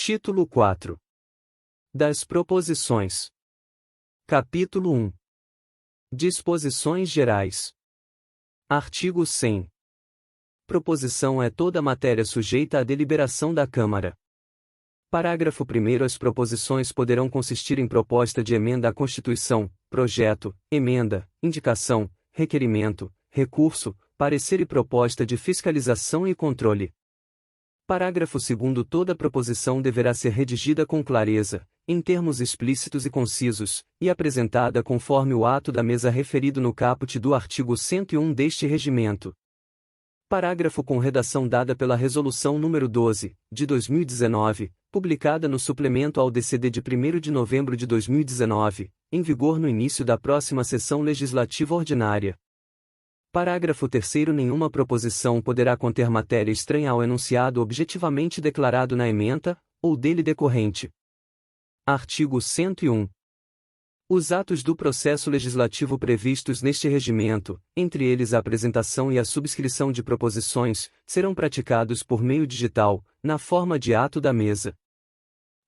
Título 4. Das proposições. Capítulo 1. Disposições gerais. Artigo 100. Proposição é toda matéria sujeita à deliberação da Câmara. Parágrafo 1º. As proposições poderão consistir em proposta de emenda à Constituição, projeto, emenda, indicação, requerimento, recurso, parecer e proposta de fiscalização e controle. Parágrafo 2º. Toda proposição deverá ser redigida com clareza, em termos explícitos e concisos, e apresentada conforme o ato da mesa referido no caput do artigo 101 deste regimento. Parágrafo com redação dada pela Resolução nº 12, de 2019, publicada no suplemento ao DCD de 1º de novembro de 2019, em vigor no início da próxima sessão legislativa ordinária. Parágrafo 3º. Nenhuma proposição poderá conter matéria estranha ao enunciado objetivamente declarado na ementa, ou dele decorrente. Artigo 101. Os atos do processo legislativo previstos neste regimento, entre eles a apresentação e a subscrição de proposições, serão praticados por meio digital, na forma de ato da mesa.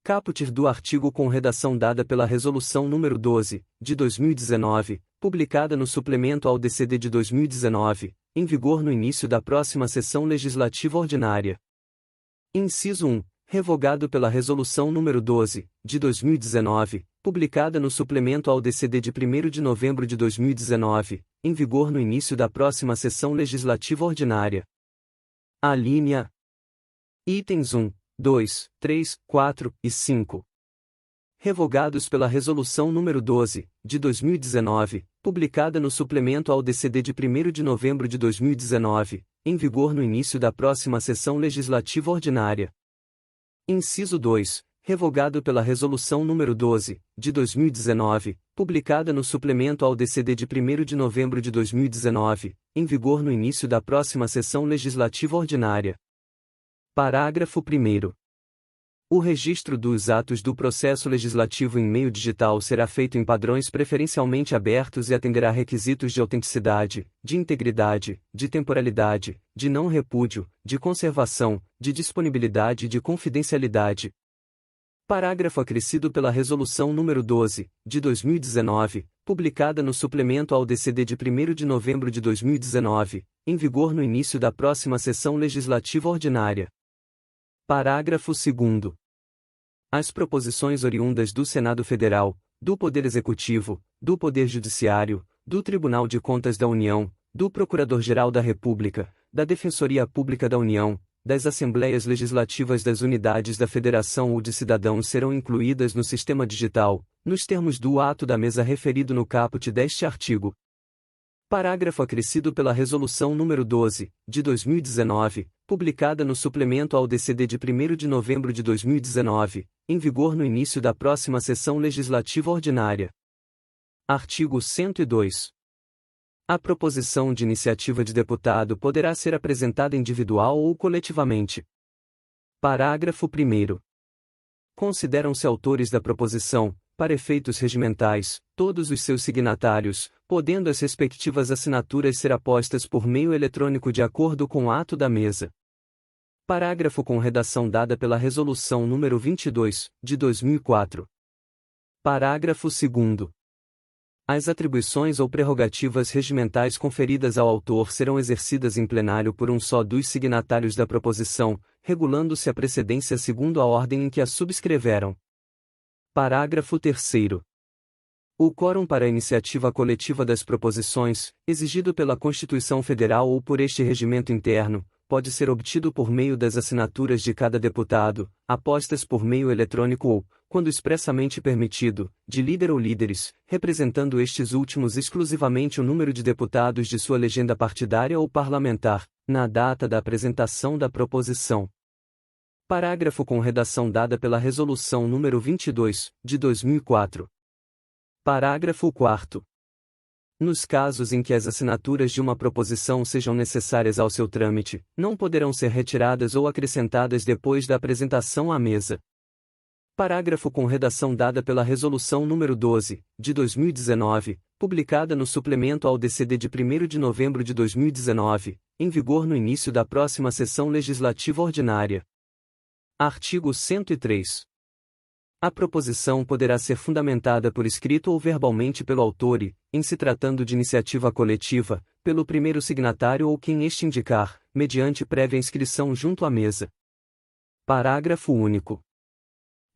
Caput do artigo com redação dada pela Resolução nº 12, de 2019, publicada no suplemento ao DCD de 2019, em vigor no início da próxima sessão legislativa ordinária. Inciso 1. Revogado pela Resolução nº 12, de 2019, publicada no suplemento ao DCD de 1º de novembro de 2019, em vigor no início da próxima sessão legislativa ordinária. Alínea. Itens 1, 2, 3, 4 e 5. Revogados pela Resolução nº 12, de 2019, publicada no suplemento ao DCD de 1º de novembro de 2019, em vigor no início da próxima sessão legislativa ordinária. Inciso 2. Revogado pela Resolução nº 12, de 2019, publicada no suplemento ao DCD de 1º de novembro de 2019, em vigor no início da próxima sessão legislativa ordinária. Parágrafo 1º. O registro dos atos do processo legislativo em meio digital será feito em padrões preferencialmente abertos e atenderá requisitos de autenticidade, de integridade, de temporalidade, de não repúdio, de conservação, de disponibilidade e de confidencialidade. Parágrafo acrescido pela Resolução nº 12, de 2019, publicada no suplemento ao DCD de 1º de novembro de 2019, em vigor no início da próxima sessão legislativa ordinária. Parágrafo 2º. As proposições oriundas do Senado Federal, do Poder Executivo, do Poder Judiciário, do Tribunal de Contas da União, do Procurador-Geral da República, da Defensoria Pública da União, das Assembleias Legislativas das Unidades da Federação ou de Cidadãos serão incluídas no sistema digital, nos termos do ato da mesa referido no caput deste artigo. Parágrafo acrescido pela Resolução nº 12, de 2019, publicada no suplemento ao DCD de 1º de novembro de 2019, em vigor no início da próxima sessão legislativa ordinária. Artigo 102. A proposição de iniciativa de deputado poderá ser apresentada individual ou coletivamente. Parágrafo 1º. Consideram-se autores da proposição, para efeitos regimentais, todos os seus signatários, podendo as respectivas assinaturas ser apostas por meio eletrônico de acordo com o ato da mesa. Parágrafo com redação dada pela Resolução nº 22, de 2004. Parágrafo 2º. As atribuições ou prerrogativas regimentais conferidas ao autor serão exercidas em plenário por um só dos signatários da proposição, regulando-se a precedência segundo a ordem em que a subscreveram. Parágrafo 3º. O quórum para a iniciativa coletiva das proposições, exigido pela Constituição Federal ou por este regimento interno, pode ser obtido por meio das assinaturas de cada deputado, apostas por meio eletrônico ou, quando expressamente permitido, de líder ou líderes, representando estes últimos exclusivamente o número de deputados de sua legenda partidária ou parlamentar, na data da apresentação da proposição. Parágrafo com redação dada pela Resolução nº 22, de 2004. Parágrafo 4º. Nos casos em que as assinaturas de uma proposição sejam necessárias ao seu trâmite, não poderão ser retiradas ou acrescentadas depois da apresentação à mesa. Parágrafo com redação dada pela Resolução nº 12, de 2019, publicada no suplemento ao DCD de 1º de novembro de 2019, em vigor no início da próxima sessão legislativa ordinária. Artigo 103. A proposição poderá ser fundamentada por escrito ou verbalmente pelo autor e, em se tratando de iniciativa coletiva, pelo primeiro signatário ou quem este indicar, mediante prévia inscrição junto à mesa. Parágrafo único.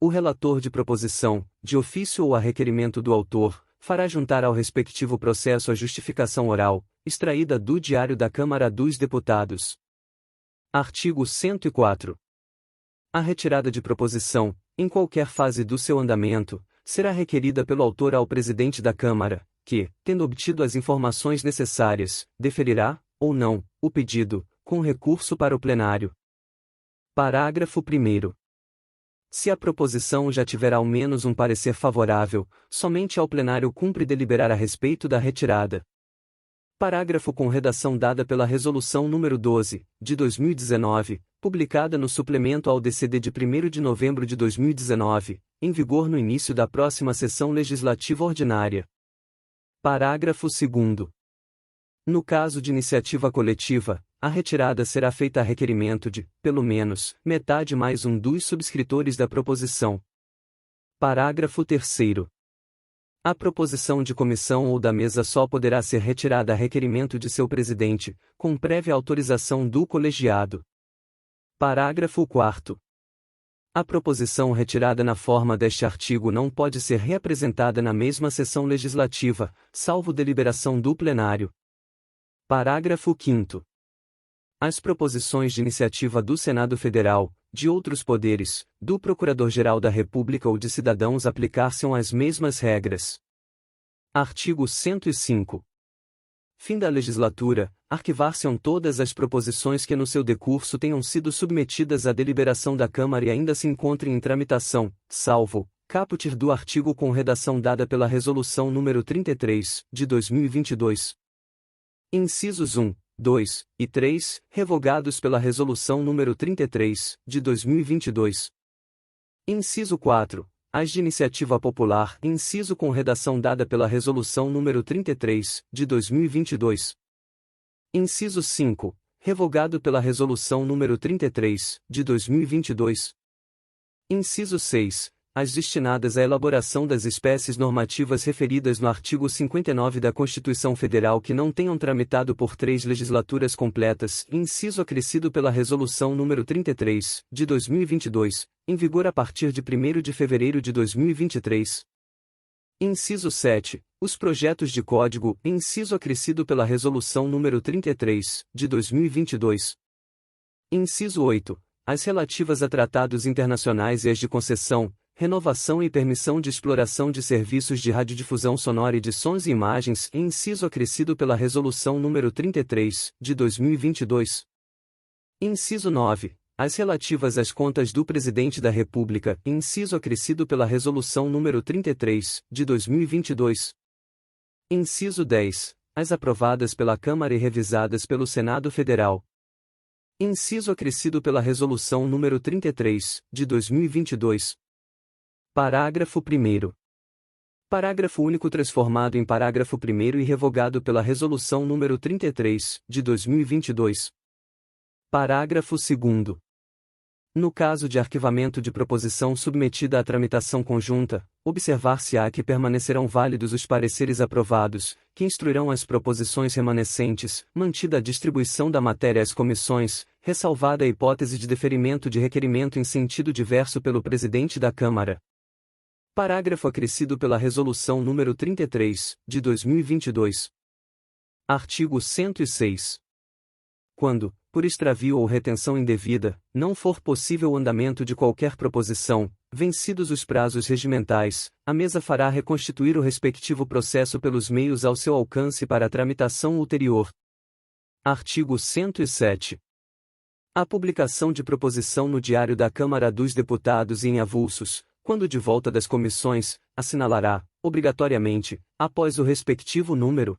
O relator de proposição, de ofício ou a requerimento do autor, fará juntar ao respectivo processo a justificação oral, extraída do Diário da Câmara dos Deputados. Artigo 104. A retirada de proposição, em qualquer fase do seu andamento, será requerida pelo autor ao presidente da Câmara, que, tendo obtido as informações necessárias, deferirá, ou não, o pedido, com recurso para o plenário. Parágrafo 1º. Se a proposição já tiver ao menos um parecer favorável, somente ao plenário cumpre deliberar a respeito da retirada. Parágrafo com redação dada pela Resolução nº 12, de 2019, publicada no suplemento ao DCD de 1º de novembro de 2019, em vigor no início da próxima sessão legislativa ordinária. Parágrafo 2º. No caso de iniciativa coletiva, a retirada será feita a requerimento de, pelo menos, metade mais um dos subscritores da proposição. Parágrafo 3º. A proposição de comissão ou da mesa só poderá ser retirada a requerimento de seu presidente, com prévia autorização do colegiado. Parágrafo 4º. A proposição retirada na forma deste artigo não pode ser reapresentada na mesma sessão legislativa, salvo deliberação do plenário. Parágrafo 5º. As proposições de iniciativa do Senado Federal, de outros poderes, do Procurador-Geral da República ou de cidadãos aplicar-se-ão as mesmas regras. Artigo 105. Fim da legislatura, arquivar-se-ão todas as proposições que no seu decurso tenham sido submetidas à deliberação da Câmara e ainda se encontrem em tramitação, salvo, caput do artigo com redação dada pela Resolução nº 33, de 2022. Incisos 1, 2 e 3, revogados pela Resolução nº 33, de 2022. Inciso 4. As de iniciativa popular, inciso com redação dada pela Resolução nº 33, de 2022. Inciso 5. Revogado pela Resolução nº 33, de 2022. Inciso 6. As destinadas à elaboração das espécies normativas referidas no artigo 59 da Constituição Federal que não tenham tramitado por 3 legislaturas completas, inciso acrescido pela Resolução nº 33, de 2022, em vigor a partir de 1º de fevereiro de 2023. Inciso 7. Os projetos de código, inciso acrescido pela Resolução nº 33, de 2022. Inciso 8. As relativas a tratados internacionais e as de concessão, renovação e permissão de exploração de serviços de radiodifusão sonora e de sons e imagens, inciso acrescido pela Resolução nº 33, de 2022. Inciso 9. As relativas às contas do Presidente da República, inciso acrescido pela Resolução nº 33, de 2022. Inciso 10. As aprovadas pela Câmara e revisadas pelo Senado Federal. Inciso acrescido pela Resolução nº 33, de 2022. Parágrafo 1º. Parágrafo único transformado em parágrafo 1º e revogado pela Resolução nº 33, de 2022. Parágrafo 2º. No caso de arquivamento de proposição submetida à tramitação conjunta, observar-se-á que permanecerão válidos os pareceres aprovados, que instruirão as proposições remanescentes, mantida a distribuição da matéria às comissões, ressalvada a hipótese de deferimento de requerimento em sentido diverso pelo Presidente da Câmara. Parágrafo acrescido pela Resolução nº 33, de 2022. Artigo 106. Quando, por extravio ou retenção indevida, não for possível o andamento de qualquer proposição, vencidos os prazos regimentais, a mesa fará reconstituir o respectivo processo pelos meios ao seu alcance para a tramitação ulterior. Artigo 107. A publicação de proposição no Diário da Câmara dos Deputados e em avulsos, quando de volta das comissões, assinalará, obrigatoriamente, após o respectivo número.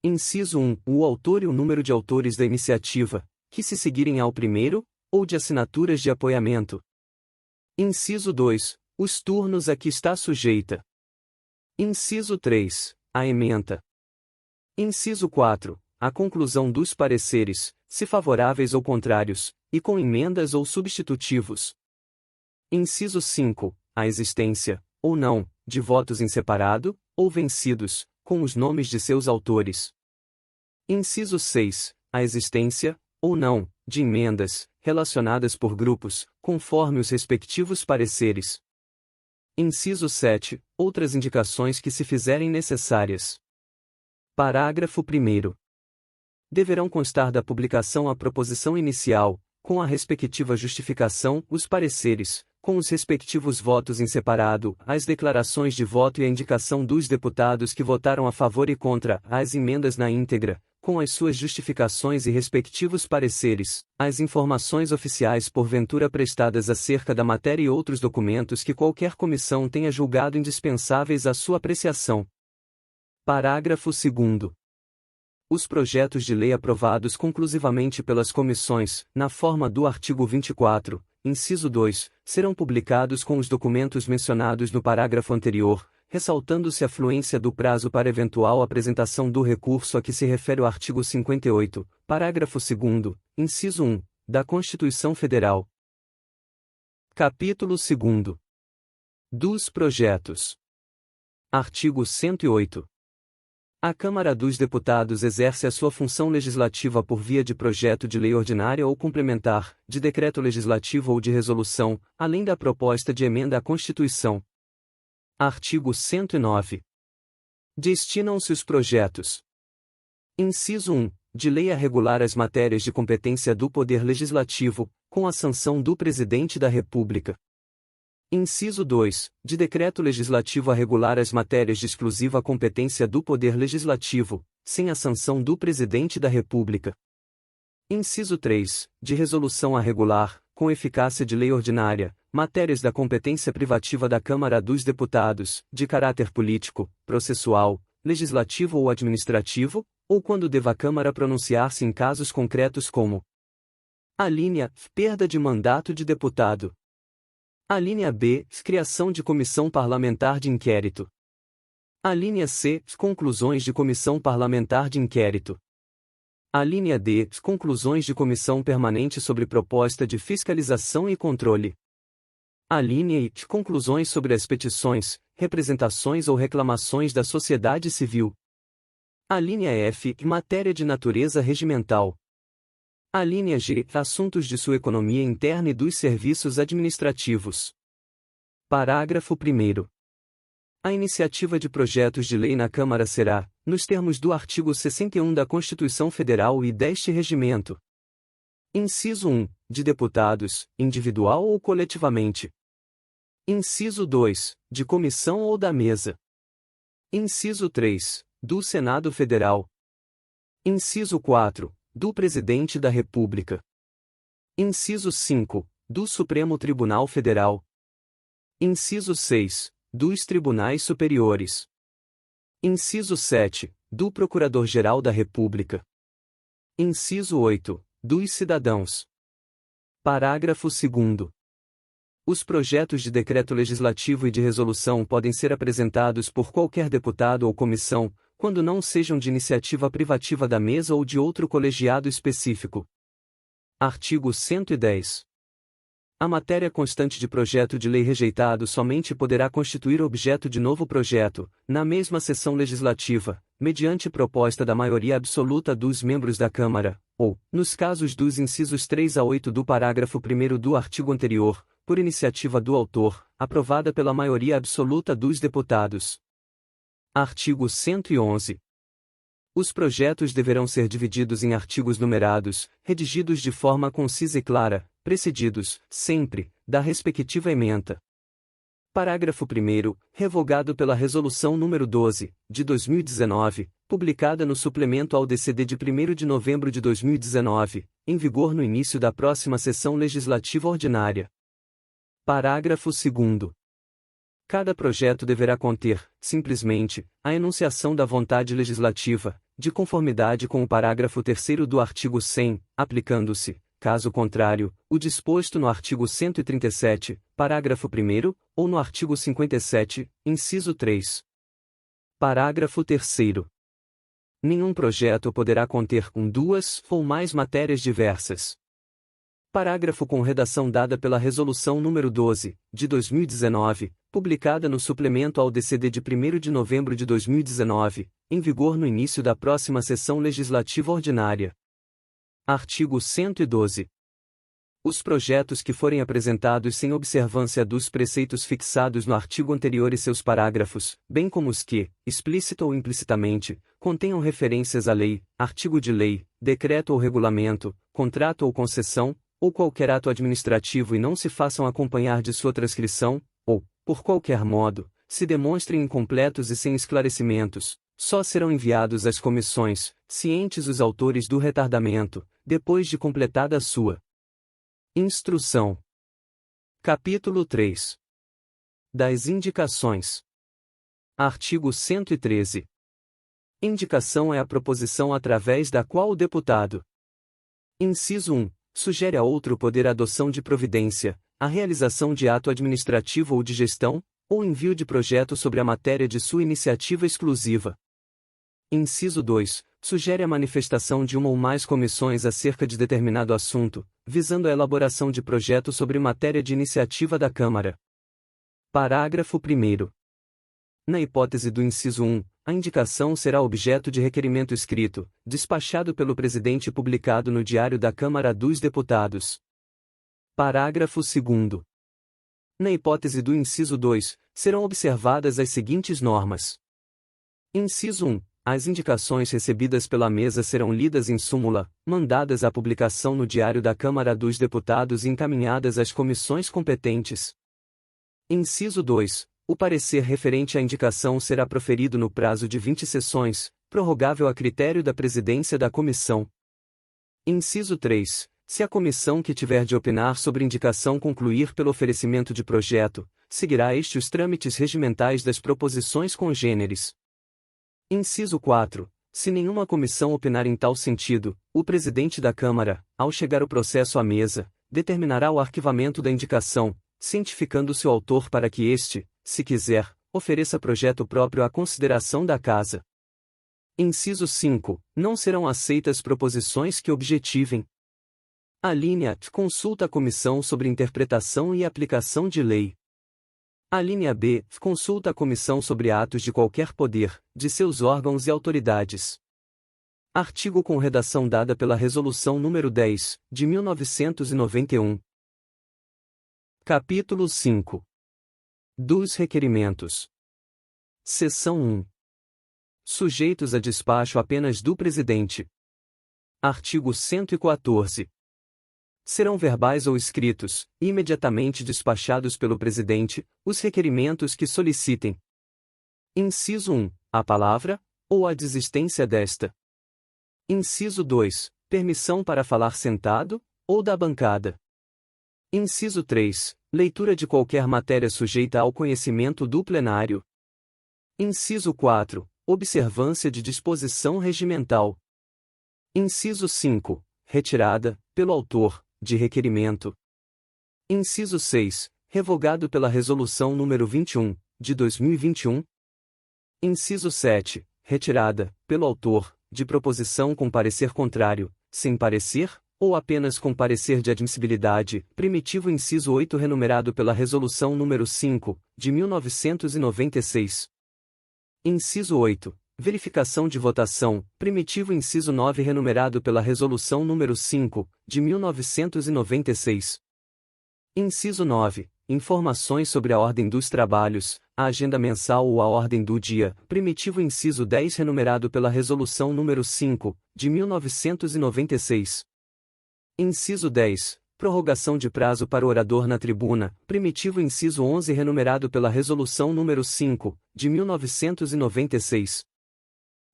Inciso 1. O autor e o número de autores da iniciativa, que se seguirem ao primeiro, ou de assinaturas de apoiamento. Inciso 2. Os turnos a que está sujeita. Inciso 3. A ementa. Inciso 4. A conclusão dos pareceres, se favoráveis ou contrários, e com emendas ou substitutivos. Inciso 5. A existência, ou não, de votos em separado, ou vencidos, com os nomes de seus autores. Inciso 6. A existência, ou não, de emendas, relacionadas por grupos, conforme os respectivos pareceres. Inciso 7. Outras indicações que se fizerem necessárias. Parágrafo 1º. Deverão constar da publicação a proposição inicial, com a respectiva justificação, os pareceres, com os respectivos votos em separado, as declarações de voto e a indicação dos deputados que votaram a favor e contra as emendas na íntegra, com as suas justificações e respectivos pareceres, as informações oficiais porventura prestadas acerca da matéria e outros documentos que qualquer comissão tenha julgado indispensáveis à sua apreciação. Parágrafo 2º. Os projetos de lei aprovados conclusivamente pelas comissões, na forma do artigo 24, inciso 2, serão publicados com os documentos mencionados no parágrafo anterior, ressaltando-se a fluência do prazo para eventual apresentação do recurso a que se refere o artigo 58, parágrafo 2º, inciso 1, da Constituição Federal. Capítulo 2º. Dos projetos. Artigo 108. A Câmara dos Deputados exerce a sua função legislativa por via de projeto de lei ordinária ou complementar, de decreto legislativo ou de resolução, além da proposta de emenda à Constituição. Artigo 109. Destinam-se os projetos. Inciso 1. De lei a regular as matérias de competência do Poder Legislativo, com a sanção do Presidente da República. Inciso 2. De decreto legislativo a regular as matérias de exclusiva competência do Poder Legislativo, sem a sanção do Presidente da República. Inciso 3. De resolução a regular, com eficácia de lei ordinária, matérias da competência privativa da Câmara dos Deputados, de caráter político, processual, legislativo ou administrativo, ou quando deva a Câmara pronunciar-se em casos concretos como: alínea, perda de mandato de deputado. Alínea B, criação de comissão parlamentar de inquérito. Alínea C, conclusões de comissão parlamentar de inquérito. Alínea D, conclusões de comissão permanente sobre proposta de fiscalização e controle. Alínea I, conclusões sobre as petições, representações ou reclamações da sociedade civil. Alínea F, matéria de natureza regimental. Alínea G, assuntos de sua economia interna e dos serviços administrativos. Parágrafo 1º. A iniciativa de projetos de lei na Câmara será, nos termos do artigo 61 da Constituição Federal e deste regimento. Inciso 1. De deputados, individual ou coletivamente. Inciso 2. De comissão ou da mesa. Inciso 3. Do Senado Federal. Inciso 4. Do Presidente da República. Inciso 5. Do Supremo Tribunal Federal. Inciso 6. Dos Tribunais Superiores. Inciso 7. Do Procurador-Geral da República. Inciso 8. Dos cidadãos. Parágrafo 2º. Os projetos de decreto legislativo e de resolução podem ser apresentados por qualquer deputado ou comissão, quando não sejam de iniciativa privativa da mesa ou de outro colegiado específico. Artigo 110. A matéria constante de projeto de lei rejeitado somente poderá constituir objeto de novo projeto, na mesma sessão legislativa, mediante proposta da maioria absoluta dos membros da Câmara, ou, nos casos dos incisos 3 a 8 do parágrafo 1º do artigo anterior, por iniciativa do autor, aprovada pela maioria absoluta dos deputados. Artigo 111. Os projetos deverão ser divididos em artigos numerados, redigidos de forma concisa e clara, precedidos, sempre, da respectiva ementa. Parágrafo 1º, revogado pela Resolução nº 12, de 2019, publicada no suplemento ao DCD de 1º de novembro de 2019, em vigor no início da próxima sessão legislativa ordinária. Parágrafo 2º. Cada projeto deverá conter, simplesmente, a enunciação da vontade legislativa, de conformidade com o parágrafo 3º do artigo 100, aplicando-se, caso contrário, o disposto no artigo 137, parágrafo 1º, ou no artigo 57, inciso 3. Parágrafo 3º. Nenhum projeto poderá conter duas ou mais matérias diversas. Parágrafo com redação dada pela Resolução nº 12, de 2019, publicada no suplemento ao DCD de 1º de novembro de 2019, em vigor no início da próxima sessão legislativa ordinária. Artigo 112. Os projetos que forem apresentados sem observância dos preceitos fixados no artigo anterior e seus parágrafos, bem como os que, explícita ou implicitamente, contenham referências à lei, artigo de lei, decreto ou regulamento, contrato ou concessão, ou qualquer ato administrativo e não se façam acompanhar de sua transcrição, ou, por qualquer modo, se demonstrem incompletos e sem esclarecimentos, só serão enviados às comissões, cientes os autores do retardamento, depois de completada a sua instrução. Capítulo 3. Das indicações. Artigo 113. Indicação é a proposição através da qual o deputado. Inciso 1. Sugere a outro poder a adoção de providência, a realização de ato administrativo ou de gestão, ou envio de projeto sobre a matéria de sua iniciativa exclusiva. Inciso 2. Sugere a manifestação de uma ou mais comissões acerca de determinado assunto, visando a elaboração de projeto sobre matéria de iniciativa da Câmara. Parágrafo 1º. Na hipótese do inciso 1, a indicação será objeto de requerimento escrito, despachado pelo presidente e publicado no Diário da Câmara dos Deputados. Parágrafo 2º. Na hipótese do inciso 2, serão observadas as seguintes normas. Inciso 1. As indicações recebidas pela mesa serão lidas em súmula, mandadas à publicação no Diário da Câmara dos Deputados e encaminhadas às comissões competentes. Inciso 2. O parecer referente à indicação será proferido no prazo de 20 sessões, prorrogável a critério da presidência da comissão. Inciso 3. Se a comissão que tiver de opinar sobre indicação concluir pelo oferecimento de projeto, seguirá este os trâmites regimentais das proposições congêneres. Inciso 4. Se nenhuma comissão opinar em tal sentido, o presidente da Câmara, ao chegar o processo à mesa, determinará o arquivamento da indicação, cientificando seu autor para que este, se quiser, ofereça projeto próprio à consideração da Casa. Inciso 5. Não serão aceitas proposições que objetivem. Alínea A. Consulta a comissão sobre interpretação e aplicação de lei. Alínea B. Consulta a comissão sobre atos de qualquer poder, de seus órgãos e autoridades. Artigo com redação dada pela Resolução nº 10, de 1991. Capítulo 5. Dos requerimentos. Seção 1. Sujeitos a despacho apenas do Presidente. Artigo 114. Serão verbais ou escritos, imediatamente despachados pelo Presidente, os requerimentos que solicitem. Inciso 1. A palavra, ou a desistência desta. Inciso 2. Permissão para falar sentado, ou da bancada. Inciso 3. Leitura de qualquer matéria sujeita ao conhecimento do plenário. Inciso 4. Observância de disposição regimental. Inciso 5. Retirada, pelo autor, de requerimento. Inciso 6. Revogado pela Resolução nº 21, de 2021. Inciso 7. Retirada, pelo autor, de proposição com parecer contrário, sem parecer, ou apenas com parecer de admissibilidade, primitivo inciso 8 renumerado pela Resolução nº 5, de 1996. Inciso 8. Verificação de votação, primitivo inciso 9 renumerado pela Resolução nº 5, de 1996. Inciso 9. Informações sobre a ordem dos trabalhos, a agenda mensal ou a ordem do dia, primitivo inciso 10 renumerado pela Resolução nº 5, de 1996. Inciso 10. Prorrogação de prazo para o orador na tribuna, primitivo inciso 11 renumerado pela Resolução nº 5, de 1996.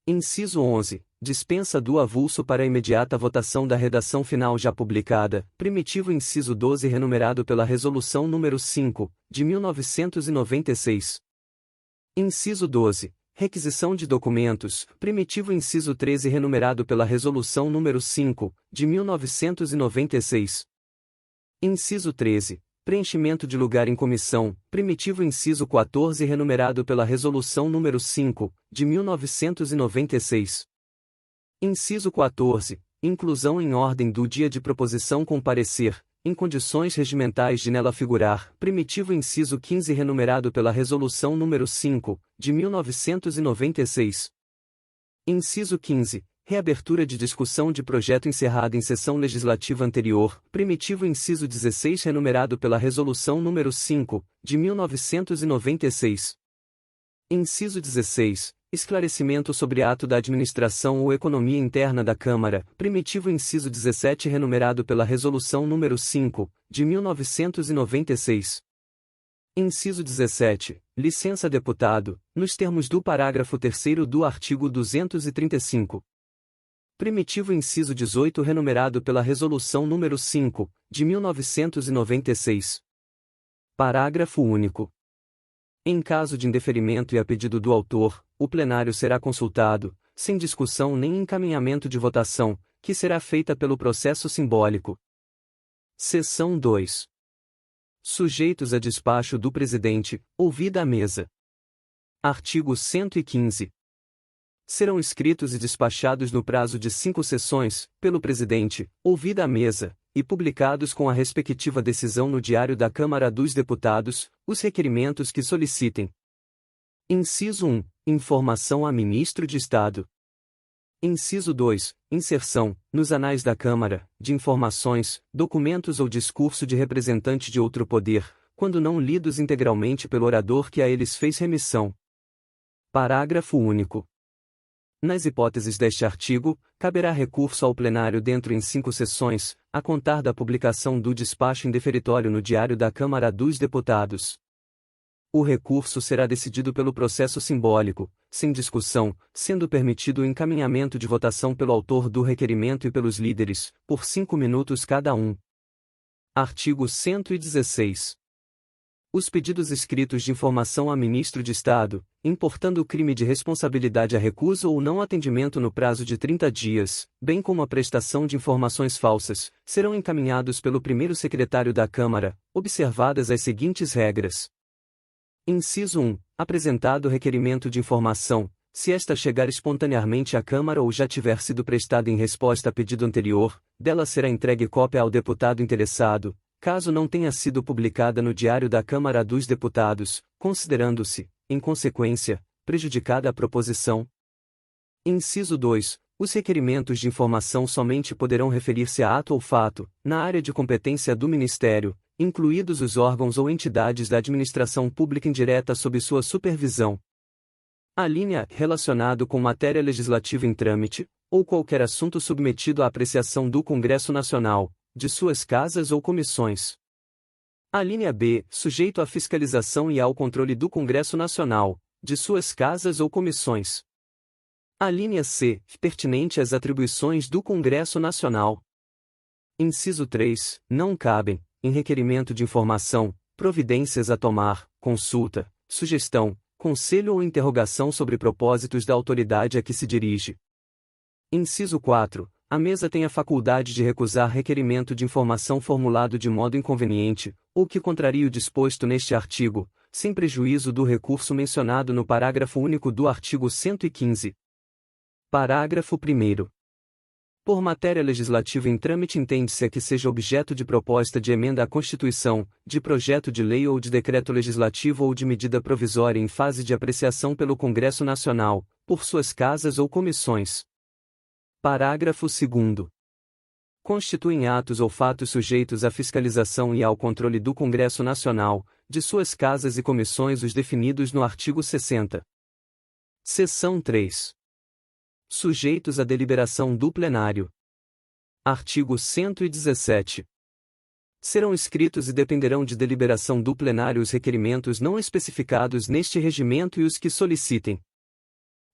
Inciso 11. Dispensa do avulso para a imediata votação da redação final já publicada, primitivo inciso 12 renumerado pela Resolução nº 5, de 1996. Inciso 12. Requisição de documentos, primitivo inciso 13 renumerado pela Resolução nº 5, de 1996. Inciso 13. Preenchimento de lugar em comissão, primitivo inciso 14 renumerado pela Resolução nº 5, de 1996. Inciso 14. Inclusão em ordem do dia de proposição com parecer, em condições regimentais de nela figurar, primitivo inciso 15 renumerado pela Resolução nº 5, de 1996. Inciso 15. Reabertura de discussão de projeto encerrada em sessão legislativa anterior, primitivo inciso 16 renumerado pela Resolução nº 5, de 1996. Inciso 16. Esclarecimento sobre ato da administração ou economia interna da Câmara, primitivo inciso 17 renumerado pela Resolução nº 5, de 1996. Inciso 17. Licença deputado, nos termos do parágrafo 3º do artigo 235. Primitivo inciso 18 renumerado pela Resolução nº 5, de 1996. Parágrafo único. Em caso de indeferimento e a pedido do autor, o plenário será consultado, sem discussão nem encaminhamento de votação, que será feita pelo processo simbólico. Seção 2. Sujeitos a despacho do presidente, ouvida a mesa. Artigo 115. Serão escritos e despachados no prazo de 5 sessões, pelo presidente, ouvida a mesa, e publicados com a respectiva decisão no Diário da Câmara dos Deputados, os requerimentos que solicitem. Inciso 1. Informação a Ministro de Estado. Inciso 2. Inserção, nos anais da Câmara, de informações, documentos ou discurso de representante de outro poder, quando não lidos integralmente pelo orador que a eles fez remissão. Parágrafo único. Nas hipóteses deste artigo, caberá recurso ao plenário dentro em 5 sessões, a contar da publicação do despacho indeferitório no Diário da Câmara dos Deputados. O recurso será decidido pelo processo simbólico, sem discussão, sendo permitido o encaminhamento de votação pelo autor do requerimento e pelos líderes, por 5 minutos cada um. Artigo 116. Os pedidos escritos de informação a Ministro de Estado, importando o crime de responsabilidade a recusa ou não atendimento no prazo de 30 dias, bem como a prestação de informações falsas, serão encaminhados pelo primeiro secretário da Câmara, observadas as seguintes regras. Inciso 1. Apresentado requerimento de informação, se esta chegar espontaneamente à Câmara ou já tiver sido prestada em resposta a pedido anterior, dela será entregue cópia ao deputado interessado, caso não tenha sido publicada no Diário da Câmara dos Deputados, considerando-se, em consequência, prejudicada a proposição. Inciso 2. Os requerimentos de informação somente poderão referir-se a ato ou fato, na área de competência do Ministério, incluídos os órgãos ou entidades da administração pública indireta sob sua supervisão. A linha relacionado com matéria legislativa em trâmite, ou qualquer assunto submetido à apreciação do Congresso Nacional, de suas casas ou comissões. A linha B, sujeito à fiscalização e ao controle do Congresso Nacional, de suas casas ou comissões. A linha C, pertinente às atribuições do Congresso Nacional. Inciso 3, não cabem, em requerimento de informação, providências a tomar, consulta, sugestão, conselho ou interrogação sobre propósitos da autoridade a que se dirige. Inciso 4. A mesa tem a faculdade de recusar requerimento de informação formulado de modo inconveniente, ou que contrarie o disposto neste artigo, sem prejuízo do recurso mencionado no parágrafo único do artigo 115. Parágrafo 1º. Por matéria legislativa em trâmite entende-se a que seja objeto de proposta de emenda à Constituição, de projeto de lei ou de decreto legislativo ou de medida provisória em fase de apreciação pelo Congresso Nacional, por suas casas ou comissões. Parágrafo 2º. Constituem atos ou fatos sujeitos à fiscalização e ao controle do Congresso Nacional, de suas casas e comissões os definidos no artigo 60. Seção 3. Sujeitos à deliberação do plenário. Artigo 117. Serão escritos e dependerão de deliberação do plenário os requerimentos não especificados neste regimento e os que solicitem.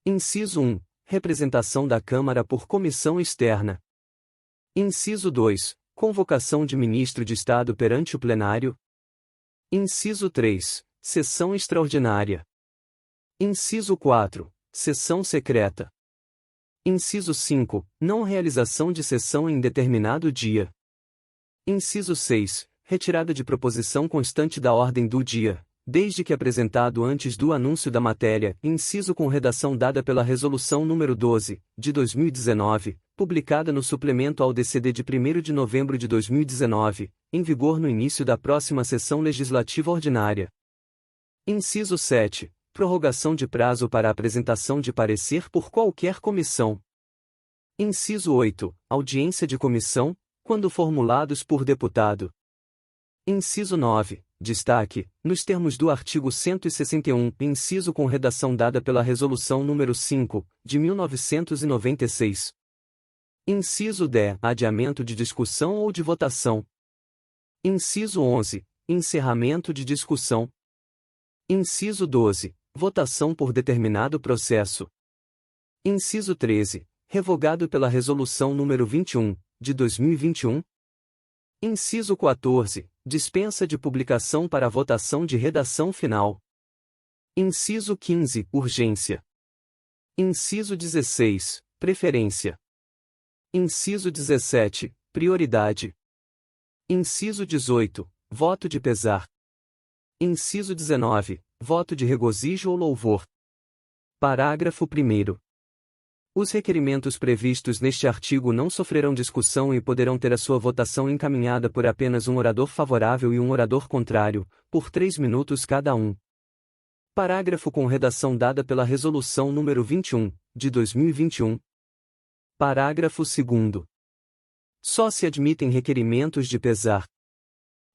Inciso 1. Representação da Câmara por comissão externa. Inciso 2. Convocação de ministro de Estado perante o plenário. Inciso 3. Sessão extraordinária. Inciso 4. Sessão secreta. Inciso 5. Não realização de sessão em determinado dia. Inciso 6. Retirada de proposição constante da ordem do dia, desde que apresentado antes do anúncio da matéria, inciso com redação dada pela Resolução nº 12, de 2019, publicada no suplemento ao DCD de 1º de novembro de 2019, em vigor no início da próxima sessão legislativa ordinária. Inciso 7. Prorrogação de prazo para apresentação de parecer por qualquer comissão. Inciso 8. Audiência de comissão, quando formulados por deputado. Inciso 9. Destaque, nos termos do artigo 161, inciso com redação dada pela Resolução nº 5, de 1996. Inciso 10. Adiamento de discussão ou de votação. Inciso 11. Encerramento de discussão. Inciso 12. Votação por determinado processo. Inciso 13. Revogado pela Resolução nº 21, de 2021. Inciso 14. Dispensa de publicação para votação de redação final. Inciso 15. Urgência. Inciso 16. Preferência. Inciso 17. Prioridade. Inciso 18. Voto de pesar. Inciso 19. Voto de regozijo ou louvor. Parágrafo 1º. Os requerimentos previstos neste artigo não sofrerão discussão e poderão ter a sua votação encaminhada por apenas um orador favorável e um orador contrário, por 3 minutos cada um. Parágrafo com redação dada pela Resolução nº 21, de 2021. Parágrafo 2º. Só se admitem requerimentos de pesar.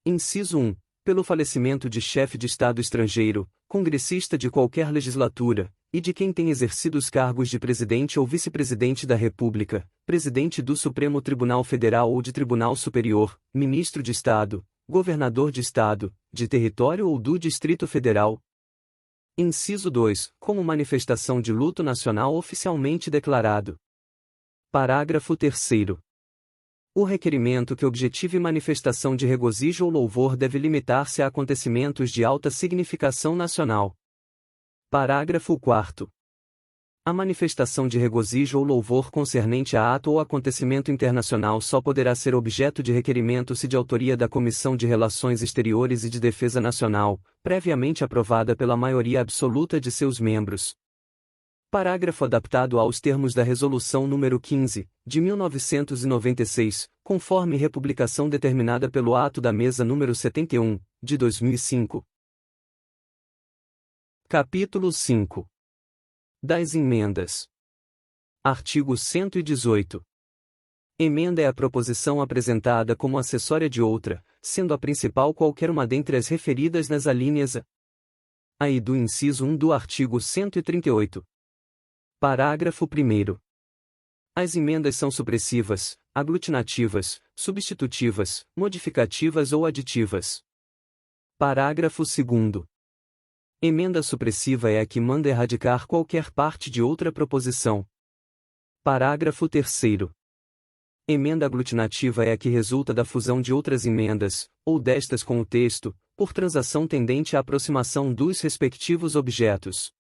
Inciso 1. Pelo falecimento de chefe de Estado estrangeiro, congressista de qualquer legislatura, e de quem tem exercido os cargos de presidente ou vice-presidente da República, presidente do Supremo Tribunal Federal ou de Tribunal Superior, ministro de Estado, governador de Estado, de território ou do Distrito Federal. Inciso 2. Como manifestação de luto nacional oficialmente declarado. Parágrafo 3º. O requerimento que objetive manifestação de regozijo ou louvor deve limitar-se a acontecimentos de alta significação nacional. Parágrafo 4º. A manifestação de regozijo ou louvor concernente a ato ou acontecimento internacional só poderá ser objeto de requerimento se de autoria da Comissão de Relações Exteriores e de Defesa Nacional, previamente aprovada pela maioria absoluta de seus membros. Parágrafo adaptado aos termos da Resolução nº 15, de 1996, conforme republicação determinada pelo ato da Mesa nº 71, de 2005. Capítulo 5. Das emendas. Artigo 118. Emenda é a proposição apresentada como acessória de outra, sendo a principal qualquer uma dentre as referidas nas alíneas A e do inciso 1 do artigo 138. Parágrafo 1º. As emendas são supressivas, aglutinativas, substitutivas, modificativas ou aditivas. Parágrafo 2º. Emenda supressiva é a que manda erradicar qualquer parte de outra proposição. Parágrafo 3º. Emenda aglutinativa é a que resulta da fusão de outras emendas, ou destas com o texto, por transação tendente à aproximação dos respectivos objetos.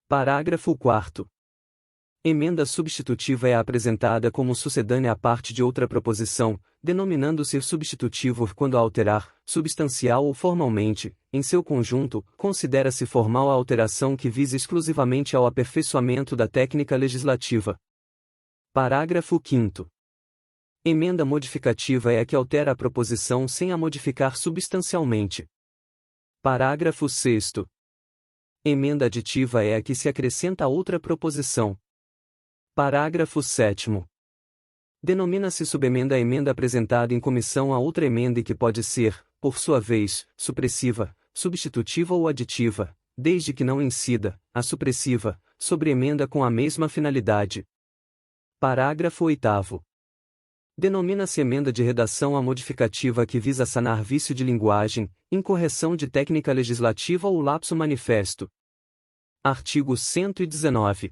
Parágrafo 4º. Emenda substitutiva é apresentada como sucedânea à parte de outra proposição, denominando-se substitutivo quando a alterar, substancial ou formalmente, em seu conjunto, considera-se formal a alteração que visa exclusivamente ao aperfeiçoamento da técnica legislativa. Parágrafo 5º. Emenda modificativa é a que altera a proposição sem a modificar substancialmente. Parágrafo 6º. Emenda aditiva é a que se acrescenta a outra proposição. Parágrafo 7º. Denomina-se subemenda a emenda apresentada em comissão a outra emenda e que pode ser, por sua vez, supressiva, substitutiva ou aditiva, desde que não incida, a supressiva, sobre emenda com a mesma finalidade. Parágrafo 8º. Denomina-se emenda de redação a modificativa que visa sanar vício de linguagem, incorreção de técnica legislativa ou lapso manifesto. Artigo 119.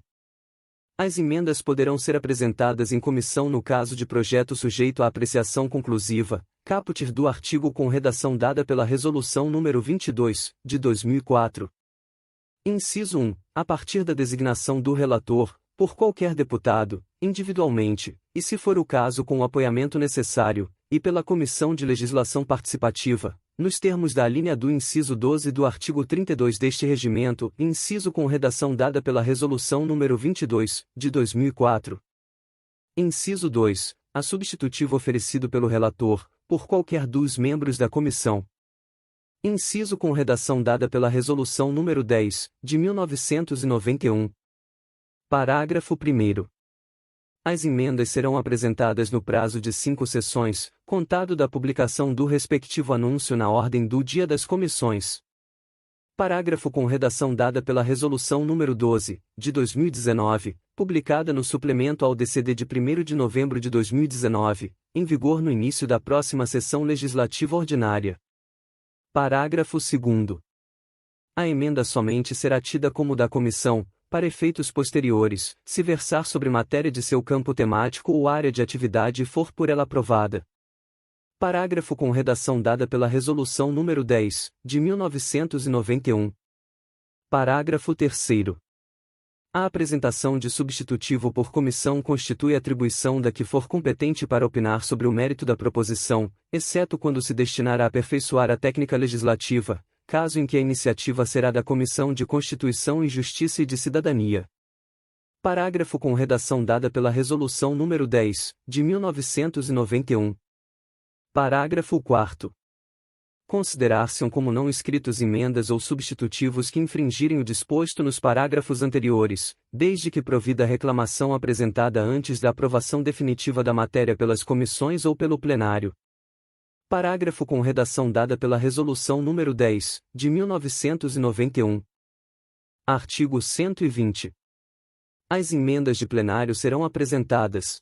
As emendas poderão ser apresentadas em comissão no caso de projeto sujeito à apreciação conclusiva, caput do artigo com redação dada pela Resolução nº 22, de 2004. Inciso 1. A partir da designação do relator, por qualquer deputado, individualmente, e se for o caso com o apoiamento necessário, e pela Comissão de Legislação Participativa, nos termos da alínea do inciso 12 do artigo 32 deste regimento, inciso com redação dada pela Resolução nº 22, de 2004. Inciso 2. A substitutivo oferecido pelo relator, por qualquer dos membros da comissão. Inciso com redação dada pela Resolução nº 10, de 1991. Parágrafo 1º. As emendas serão apresentadas no prazo de 5 sessões, contado da publicação do respectivo anúncio na ordem do dia das comissões. Parágrafo com redação dada pela Resolução nº 12, de 2019, publicada no suplemento ao DCD de 1º de novembro de 2019, em vigor no início da próxima sessão legislativa ordinária. Parágrafo 2º. A emenda somente será tida como da comissão, para efeitos posteriores, se versar sobre matéria de seu campo temático ou área de atividade e for por ela aprovada. Parágrafo com redação dada pela Resolução nº 10, de 1991. Parágrafo 3º. A apresentação de substitutivo por comissão constitui atribuição da que for competente para opinar sobre o mérito da proposição, exceto quando se destinar a aperfeiçoar a técnica legislativa, caso em que a iniciativa será da Comissão de Constituição e Justiça e de Cidadania. Parágrafo com redação dada pela Resolução nº 10, de 1991. Parágrafo 4º. Considerar-se-ão como não inscritos emendas ou substitutivos que infringirem o disposto nos parágrafos anteriores, desde que provida a reclamação apresentada antes da aprovação definitiva da matéria pelas comissões ou pelo plenário. Parágrafo com redação dada pela Resolução nº 10, de 1991. Artigo 120. As emendas de plenário serão apresentadas.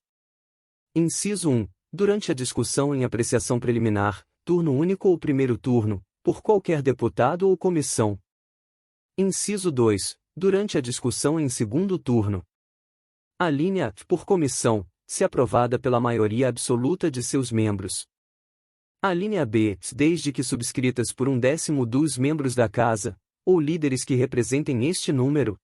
Inciso 1. Durante a discussão em apreciação preliminar, turno único ou primeiro turno, por qualquer deputado ou comissão. Inciso 2. Durante a discussão em segundo turno. Alínea por comissão, se aprovada pela maioria absoluta de seus membros. Alínea B, desde que subscritas por 1/10 dos membros da Casa, ou líderes que representem este número.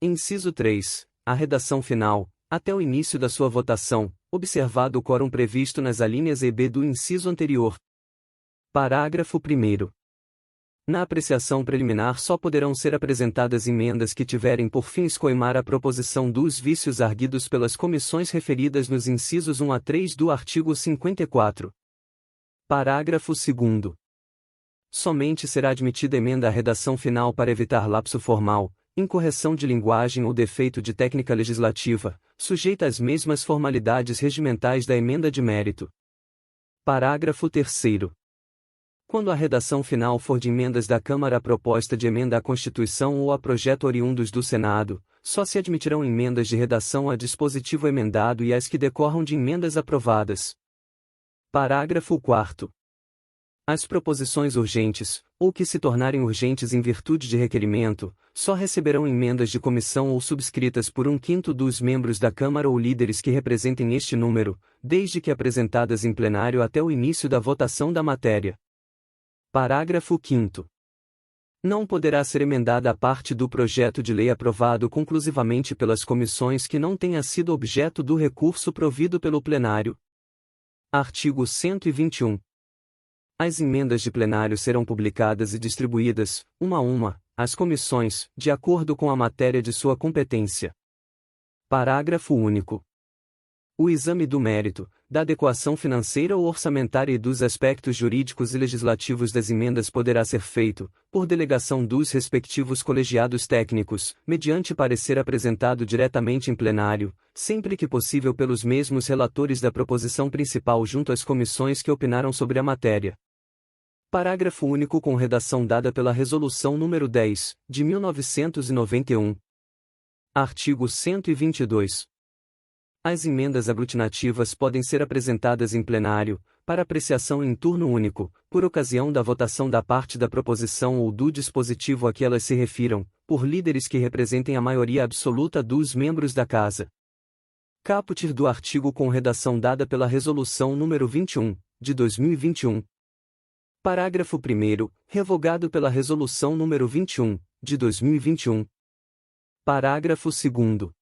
Inciso 3. A redação final, até o início da sua votação, observado o quórum previsto nas alíneas E e B do inciso anterior. Parágrafo 1º. Na apreciação preliminar só poderão ser apresentadas emendas que tiverem por fim escoimar a proposição dos vícios arguidos pelas comissões referidas nos incisos 1 a 3 do artigo 54. Parágrafo 2º. Somente será admitida emenda à redação final para evitar lapso formal, incorreção de linguagem ou defeito de técnica legislativa, sujeita às mesmas formalidades regimentais da emenda de mérito. Parágrafo 3º. Quando a redação final for de emendas da Câmara à proposta de emenda à Constituição ou a projeto oriundos do Senado, só se admitirão emendas de redação a dispositivo emendado e as que decorram de emendas aprovadas. Parágrafo 4º. As proposições urgentes, ou que se tornarem urgentes em virtude de requerimento, só receberão emendas de comissão ou subscritas por 1/5 dos membros da Câmara ou líderes que representem este número, desde que apresentadas em plenário até o início da votação da matéria. Parágrafo 5º. Não poderá ser emendada a parte do projeto de lei aprovado conclusivamente pelas comissões que não tenha sido objeto do recurso provido pelo plenário. Artigo 121. As emendas de plenário serão publicadas e distribuídas, uma a uma, às comissões, de acordo com a matéria de sua competência. Parágrafo único. O exame do mérito, da adequação financeira ou orçamentária e dos aspectos jurídicos e legislativos das emendas poderá ser feito, por delegação dos respectivos colegiados técnicos, mediante parecer apresentado diretamente em plenário, sempre que possível pelos mesmos relatores da proposição principal junto às comissões que opinaram sobre a matéria. Parágrafo único com redação dada pela Resolução nº 10, de 1991. Artigo 122. As emendas aglutinativas podem ser apresentadas em plenário, para apreciação em turno único, por ocasião da votação da parte da proposição ou do dispositivo a que elas se refiram, por líderes que representem a maioria absoluta dos membros da Casa. Caput do artigo com redação dada pela Resolução nº 21, de 2021. Parágrafo 1º, revogado pela Resolução nº 21, de 2021. Parágrafo 2º.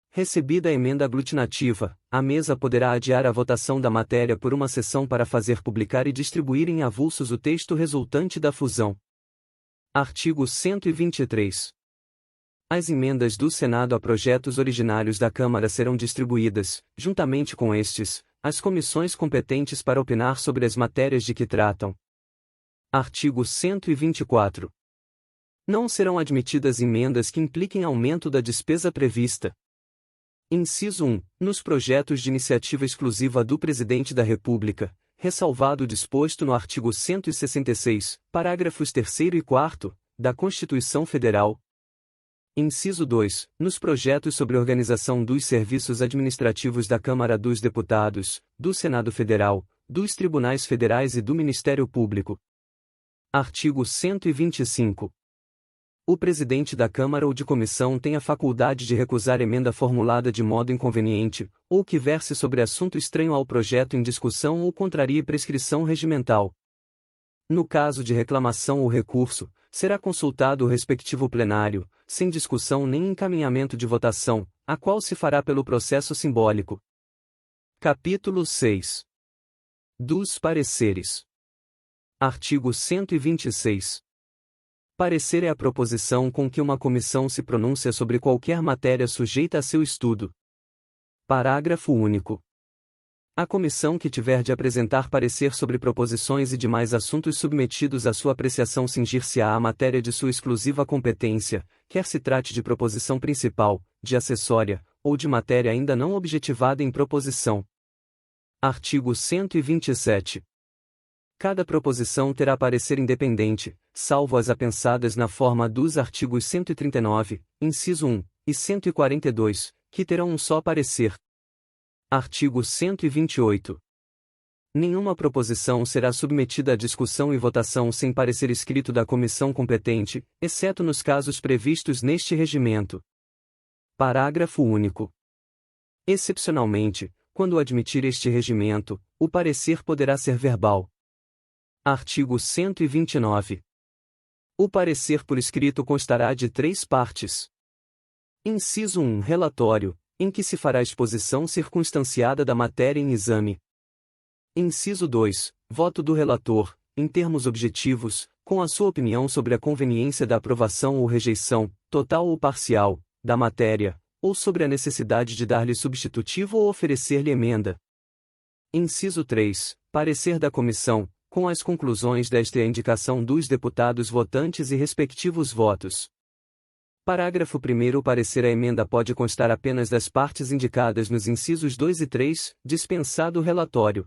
Recebida a emenda aglutinativa, a mesa poderá adiar a votação da matéria por uma sessão para fazer publicar e distribuir em avulsos o texto resultante da fusão. Artigo 123. As emendas do Senado a projetos originários da Câmara serão distribuídas, juntamente com estes, às comissões competentes para opinar sobre as matérias de que tratam. Artigo 124. Não serão admitidas emendas que impliquem aumento da despesa prevista. Inciso 1. Nos projetos de iniciativa exclusiva do Presidente da República, ressalvado o disposto no artigo 166, parágrafos 3º e 4º, da Constituição Federal. Inciso 2. Nos projetos sobre organização dos serviços administrativos da Câmara dos Deputados, do Senado Federal, dos Tribunais Federais e do Ministério Público. Artigo 125. O presidente da Câmara ou de comissão tem a faculdade de recusar emenda formulada de modo inconveniente, ou que verse sobre assunto estranho ao projeto em discussão ou contrarie prescrição regimental. No caso de reclamação ou recurso, será consultado o respectivo plenário, sem discussão nem encaminhamento de votação, a qual se fará pelo processo simbólico. Capítulo 6. Dos pareceres. Artigo 126. Parecer é a proposição com que uma comissão se pronuncia sobre qualquer matéria sujeita a seu estudo. Parágrafo único. A comissão que tiver de apresentar parecer sobre proposições e demais assuntos submetidos à sua apreciação cingir-se-á à matéria de sua exclusiva competência, quer se trate de proposição principal, de acessória, ou de matéria ainda não objetivada em proposição. Artigo 127. Cada proposição terá parecer independente, salvo as apensadas na forma dos artigos 139, inciso 1, e 142, que terão um só parecer. Artigo 128. Nenhuma proposição será submetida à discussão e votação sem parecer escrito da comissão competente, exceto nos casos previstos neste regimento. Parágrafo único. Excepcionalmente, quando admitir este regimento, o parecer poderá ser verbal. Artigo 129. O parecer por escrito constará de 3 partes. Inciso 1. Relatório, em que se fará exposição circunstanciada da matéria em exame. Inciso 2. Voto do relator, em termos objetivos, com a sua opinião sobre a conveniência da aprovação ou rejeição, total ou parcial, da matéria, ou sobre a necessidade de dar-lhe substitutivo ou oferecer-lhe emenda. Inciso 3. Parecer da comissão, com as conclusões desta indicação dos deputados votantes e respectivos votos. Parágrafo 1º. O parecer à emenda pode constar apenas das partes indicadas nos incisos 2 e 3, dispensado o relatório.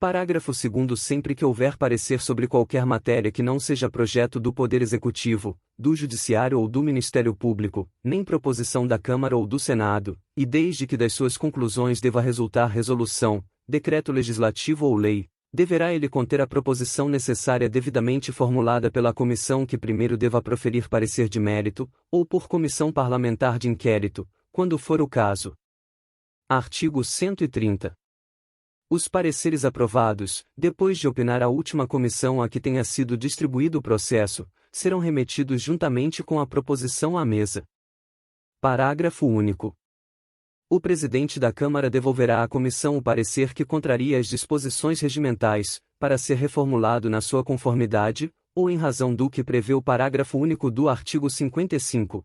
Parágrafo 2º. Sempre que houver parecer sobre qualquer matéria que não seja projeto do Poder Executivo, do Judiciário ou do Ministério Público, nem proposição da Câmara ou do Senado, e desde que das suas conclusões deva resultar resolução, decreto legislativo ou lei, deverá ele conter a proposição necessária devidamente formulada pela comissão que primeiro deva proferir parecer de mérito, ou por comissão parlamentar de inquérito, quando for o caso. Artigo 130. Os pareceres aprovados, depois de opinar a última comissão a que tenha sido distribuído o processo, serão remetidos juntamente com a proposição à mesa. Parágrafo único. O presidente da Câmara devolverá à comissão o parecer que contraria as disposições regimentais, para ser reformulado na sua conformidade, ou em razão do que prevê o parágrafo único do artigo 55.